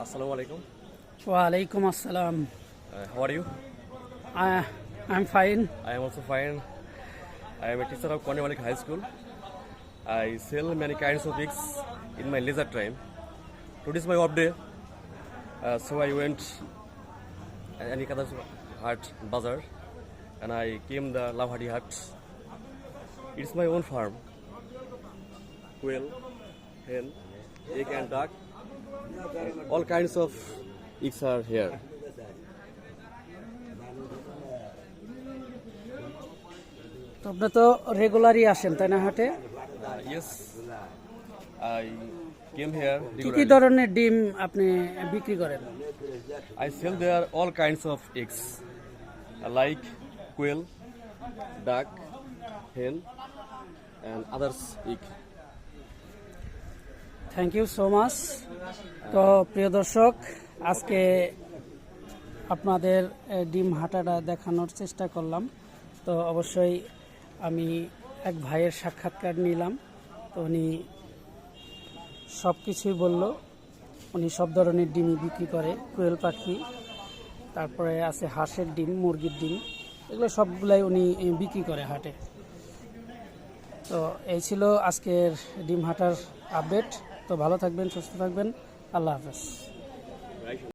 Assalamu alaikum. Walaikum assalam. How are you? I'm fine. I am also fine. I am a teacher of Cornwall High School. I sell many kinds of eggs in my leisure time. Today is my off day, so I went Anikada's Hut Bazaar and I came the Lavhadi Hut. It's my own farm. Quail, hen, egg and duck. All kinds of eggs are here. তো আপনি তো রেগুলারই আসেন তাই না হাটে? Yes, I came here কি কি regularly. ধরনের ডিম আপনি বিক্রি করেন? I sell there all kinds of eggs, like quail, duck, hen, and others egg. Thank you so much. তো প্রিয় দর্শক, আজকে আপনাদের ডিম হাটাটা দেখানোর চেষ্টা করলাম। তো অবশ্যই আমি এক ভাইয়ের সাক্ষাৎকার নিলাম। তো উনি সব কিছুই বলল। উনি সব ধরনের ডিমই বিক্রি করে, কোয়েল পাখি, তারপরে আছে হাঁসের ডিম, মুরগির ডিম, এগুলো সবগুলাই উনি বিক্রি করে হাটে। তো এই ছিল আজকের ডিম হাটার আপডেট। তো ভালো থাকবেন, সুস্থ থাকবেন, আল্লাহ হাফেজ।